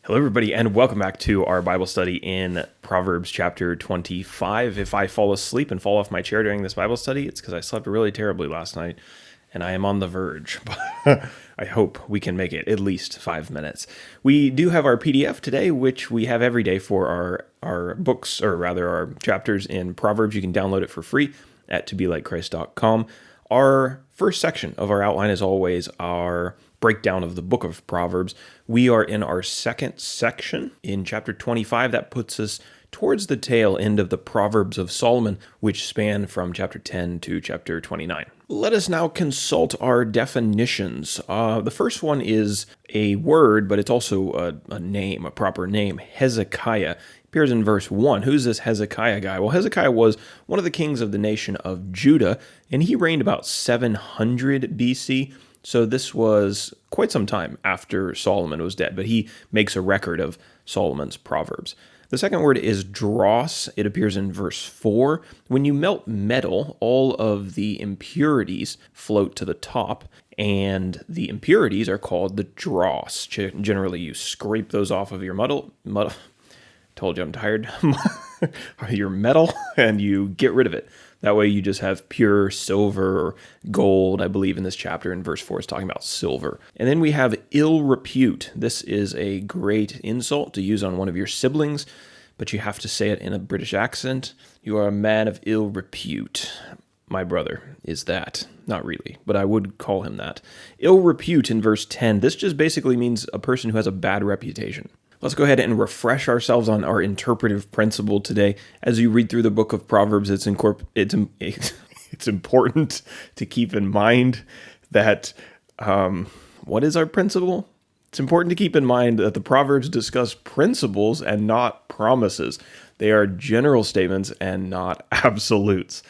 Hello, everybody, and welcome back to our Bible study in Proverbs chapter 25. If I fall asleep and fall off my chair during this Bible study, it's because I slept really terribly last night, and I am on the verge. I hope we can make it at least 5 minutes. We do have our PDF today, which we have every day for our books, or rather our chapters in Proverbs. You can download it for free at tobelikechrist.com. Our first section of our outline is always our breakdown of the book of Proverbs. We are in our second section in chapter 25. That puts us towards the tail end of the Proverbs of Solomon, which span from chapter 10 to chapter 29. Let us now consult our definitions. The first one is a word, but it's also a name, a proper name, Hezekiah. Appears in verse 1. Who's this Hezekiah guy? Well, Hezekiah was one of the kings of the nation of Judah, and he reigned about 700 BC. So this was quite some time after Solomon was dead, but he makes a record of Solomon's Proverbs. The second word is dross. It appears in verse 4. When you melt metal, all of the impurities float to the top, and the impurities are called the dross. Generally, you scrape those off of your metal. Told you I'm tired. Your metal, and you get rid of it. That way you just have pure silver or gold. I believe in this chapter in verse 4 is talking about silver. And then we have ill repute. This is a great insult to use on one of your siblings, but you have to say it in a British accent. You are a man of ill repute. My brother is that. Not really, but I would call him that. Ill repute in verse 10. This just basically means a person who has a bad reputation. Let's go ahead and refresh ourselves on our interpretive principle today. As you read through the book of Proverbs, it's important to keep in mind that, what is our principle? It's important to keep in mind that the Proverbs discuss principles and not promises. They are general statements and not absolutes.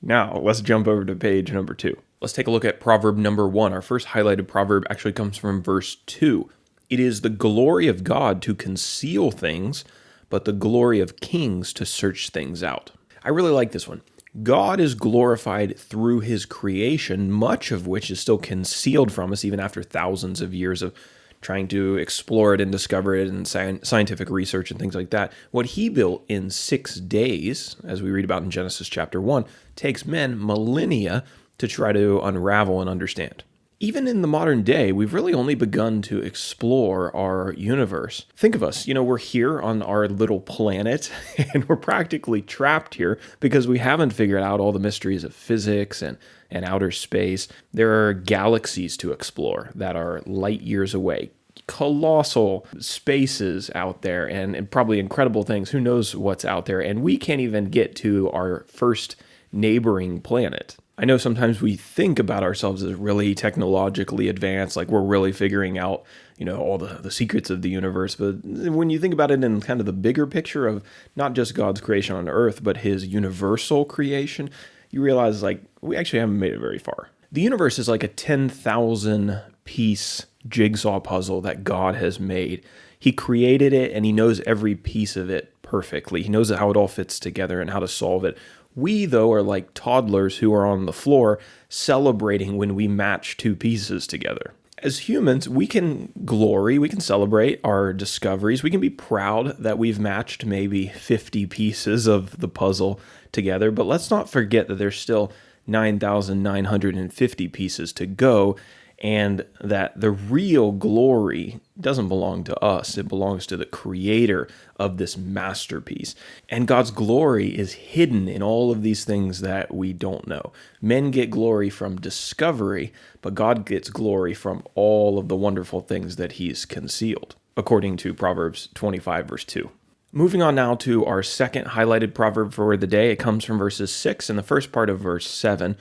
Now, let's jump over to page number 2. Let's take a look at proverb number 1. Our first highlighted proverb actually comes from verse 2. It is the glory of God to conceal things, but the glory of kings to search things out. I really like this one. God is glorified through his creation, much of which is still concealed from us even after thousands of years of trying to explore it and discover it and scientific research and things like that. What he built in 6 days, as we read about in Genesis chapter 1, takes men millennia to try to unravel and understand. Even in the modern day, we've really only begun to explore our universe. Think of us, we're here on our little planet, and we're practically trapped here because we haven't figured out all the mysteries of physics and outer space. There are galaxies to explore that are light years away. Colossal spaces out there and probably incredible things. Who knows what's out there? And we can't even get to our first neighboring planet. I know sometimes we think about ourselves as really technologically advanced, like we're really figuring out, all the secrets of the universe. But when you think about it in kind of the bigger picture of not just God's creation on earth, but his universal creation, you realize we actually haven't made it very far. The universe is like a 10,000 piece jigsaw puzzle that God has made. He created it and he knows every piece of it perfectly. He knows how it all fits together and how to solve it. We, though, are like toddlers who are on the floor celebrating when we match 2 pieces together. As humans, we can glory, we can celebrate our discoveries. We can be proud that we've matched maybe 50 pieces of the puzzle together, but let's not forget that there's still 9,950 pieces to go, and that the real glory doesn't belong to us. It belongs to the creator of this masterpiece. And God's glory is hidden in all of these things that we don't know. Men get glory from discovery, but God gets glory from all of the wonderful things that he's concealed, according to Proverbs 25, verse 2. Moving on now to our second highlighted proverb for the day. It comes from verses 6 and the first part of verse 7.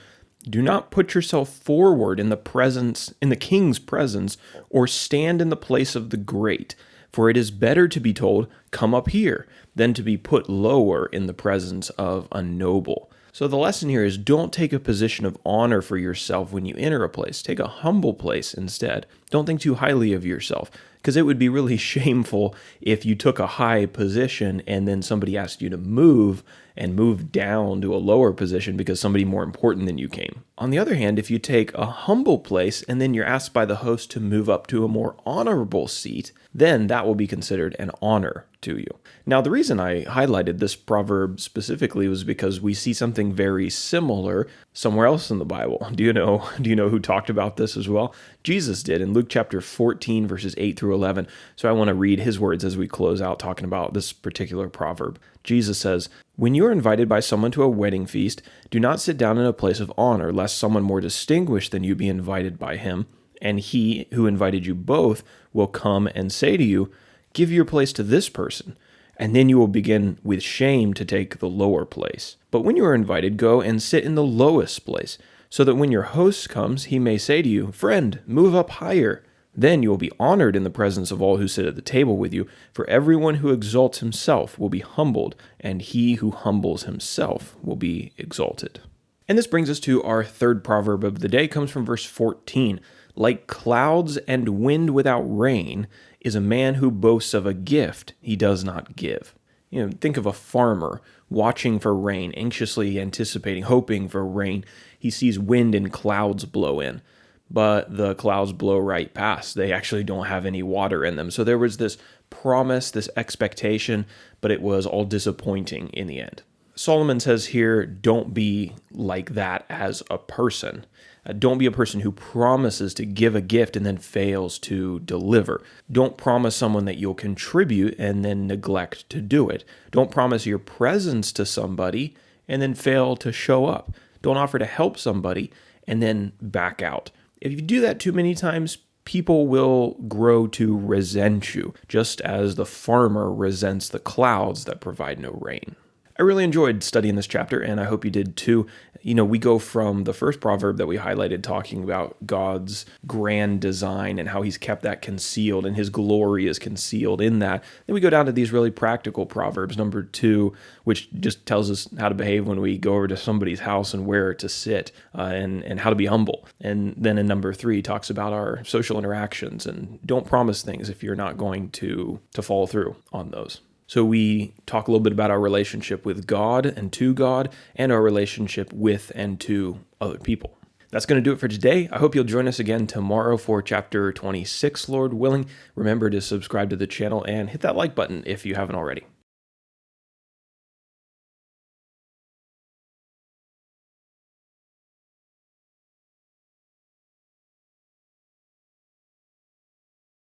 Do not put yourself forward in the king's presence, or stand in the place of the great, for it is better to be told, come up here, than to be put lower in the presence of a noble. So the lesson here is don't take a position of honor for yourself when you enter a place. Take a humble place instead. Don't think too highly of yourself, because it would be really shameful if you took a high position and then somebody asked you to move and move down to a lower position because somebody more important than you came. On the other hand, if you take a humble place and then you're asked by the host to move up to a more honorable seat, then that will be considered an honor to you. Now, the reason I highlighted this proverb specifically was because we see something very similar somewhere else in the Bible. Do you know who talked about this as well? Jesus did in Luke chapter 14, verses 8 through 11. So I want to read his words as we close out talking about this particular proverb. Jesus says, "When you are invited by someone to a wedding feast, do not sit down in a place of honor, lest someone more distinguished than you be invited by him, and he who invited you both will come and say to you, 'Give your place to this person,' and then you will begin with shame to take the lower place. But when you are invited, go and sit in the lowest place, so that when your host comes, he may say to you, 'Friend, move up higher.' Then you will be honored in the presence of all who sit at the table with you, for everyone who exalts himself will be humbled, and he who humbles himself will be exalted." And this brings us to our third proverb of the day. It comes from verse 14. "Like clouds and wind without rain is a man who boasts of a gift he does not give." Think of a farmer watching for rain, anxiously anticipating, hoping for rain. He sees wind and clouds blow in, but the clouds blow right past. They actually don't have any water in them. So there was this promise, this expectation, but it was all disappointing in the end. Solomon says here, don't be like that as a person. Don't be a person who promises to give a gift and then fails to deliver. Don't promise someone that you'll contribute and then neglect to do it. Don't promise your presence to somebody and then fail to show up. Don't offer to help somebody and then back out. If you do that too many times, people will grow to resent you, just as the farmer resents the clouds that provide no rain. I really enjoyed studying this chapter, and I hope you did too. We go from the first proverb that we highlighted talking about God's grand design and how he's kept that concealed and his glory is concealed in that. Then we go down to these really practical proverbs. Number 2, which just tells us how to behave when we go over to somebody's house and where to sit and how to be humble. And then in number 3, talks about our social interactions and don't promise things if you're not going to follow through on those. So we talk a little bit about our relationship with God and our relationship with and to other people. That's going to do it for today. I hope you'll join us again tomorrow for chapter 26, Lord willing. Remember to subscribe to the channel and hit that like button if you haven't already.